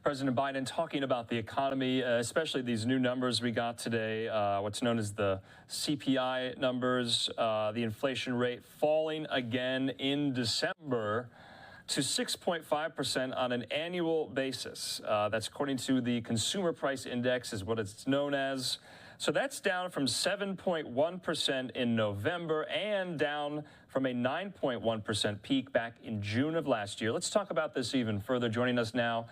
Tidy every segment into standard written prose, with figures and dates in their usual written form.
President Biden talking about the economy, especially these new numbers we got today, what's known as the CPI numbers, the inflation rate falling again in December to 6.5% on an annual basis. That's according to the Consumer Price Index, is what it's known as. So that's down from 7.1% in November and down from a 9.1% peak back in June of last year. Let's talk about this even further. Joining us now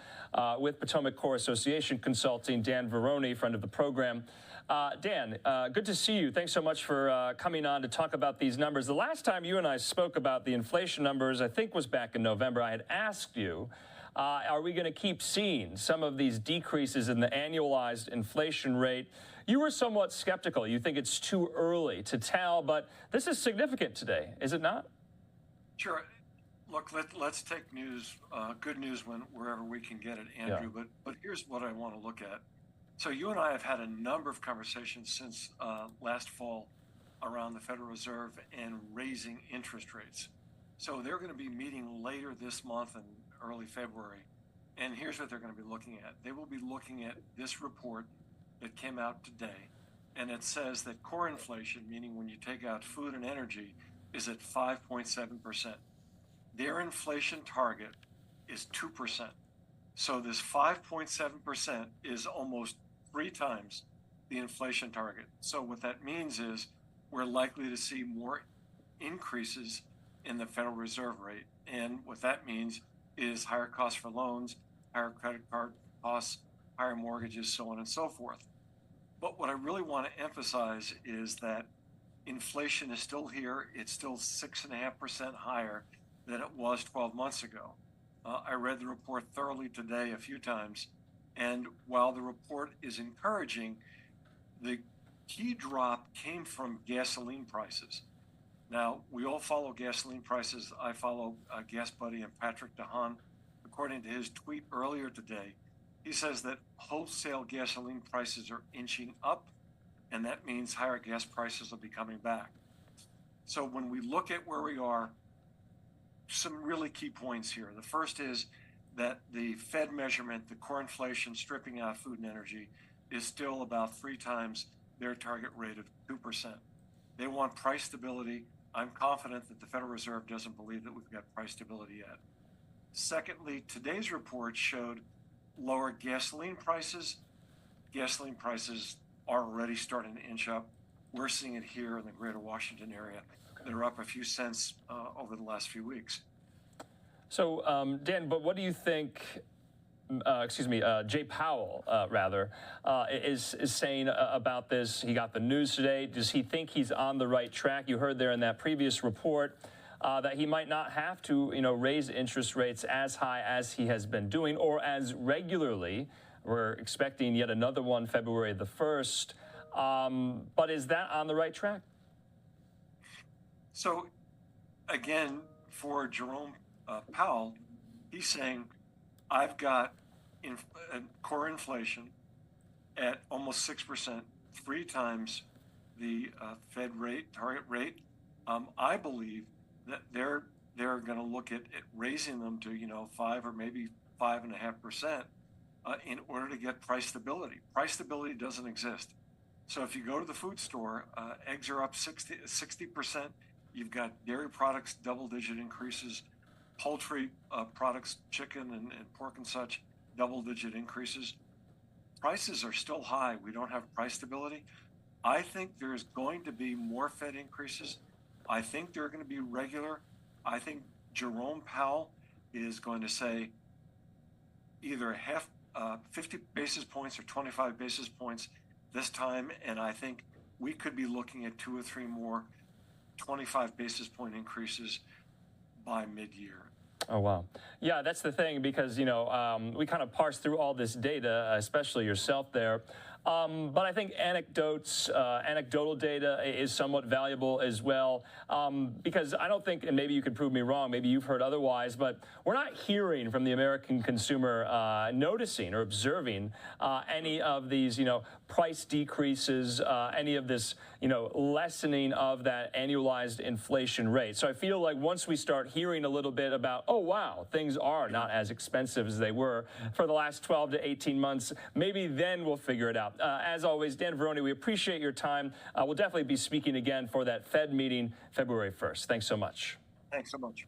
with Potomac Core Association Consulting, Dan Veroni, friend of the program. Dan, good to see you. Thanks so much for coming on to talk about these numbers. The last time you and I spoke about the inflation numbers, I think was back in November. I had asked you, are we going to keep seeing some of these decreases in the annualized inflation rate? You were somewhat skeptical. You think it's too early to tell, but this is significant today, is it not? Sure. Look, let's take news, good news wherever we can get it, Andrew. Yeah. But here's what I want to look at. So you and I have had a number of conversations since last fall around the Federal Reserve and raising interest rates. So they're going to be meeting later this month and early February. And here's what they're going to be looking at. They will be looking at this report that came out today. And it says that core inflation, meaning when you take out food and energy, is at 5.7%. Their inflation target is 2%. So this 5.7% is almost 3 times the inflation target. So what that means is we're likely to see more increases in the Federal Reserve rate. And what that means is higher costs for loans, higher credit card costs, higher mortgages, so on and so forth. But what I really want to emphasize is that inflation is still here. It's still 6.5% higher than it was 12 months ago. I read the report thoroughly today a few times, and while the report is encouraging, the key drop came from gasoline prices. Now, we all follow gasoline prices. I follow Gas Buddy and Patrick DeHaan. According to his tweet earlier today, he says that wholesale gasoline prices are inching up, and that means higher gas prices will be coming back. So when we look at where we are, some really key points here. The first is that the Fed measurement, the core inflation stripping out food and energy, is still about 3 times their target rate of 2%. They want price stability. I'm confident that the Federal Reserve doesn't believe that we've got price stability yet. Secondly, today's report showed lower gasoline prices. Gasoline prices are already starting to inch up. We're seeing it here in the greater Washington area. They're up a few cents over the last few weeks. So, Dan, but what do you think, Jay Powell, is saying about this? He got the news today. Does he think he's on the right track? You heard there in that previous report that he might not have to, raise interest rates as high as he has been doing or as regularly. We're expecting yet another one February the 1st. But is that on the right track? So, again, for Jerome Powell, he's saying, I've got core inflation at almost 6%, 3 times the Fed rate, target rate. I believe that they're going to look at raising them to 5 or maybe 5.5% in order to get price stability. Price stability doesn't exist. So if you go to the food store, eggs are up 60%. You've got dairy products, double-digit increases. Poultry products, chicken and pork and such, double-digit increases. Prices are still high. We don't have price stability. I think there's going to be more Fed increases. I think they're going to be regular. I think Jerome Powell is going to say either 50 basis points or 25 basis points this time, and I think we could be looking at 2 or 3 more 25 basis point increases by mid-year. Oh, wow. Yeah, that's the thing, because, we kind of parse through all this data, especially yourself there. But I think anecdotal data is somewhat valuable as well, because I don't think, and maybe you could prove me wrong, maybe you've heard otherwise, but we're not hearing from the American consumer noticing or observing any of these, price decreases, any of this, lessening of that annualized inflation rate. So I feel like once we start hearing a little bit about, oh, wow, things are not as expensive as they were for the last 12 to 18 months, maybe then we'll figure it out. As always, Dan Veroni, we appreciate your time. We'll definitely be speaking again for that Fed meeting February 1st. Thanks so much. Thanks so much.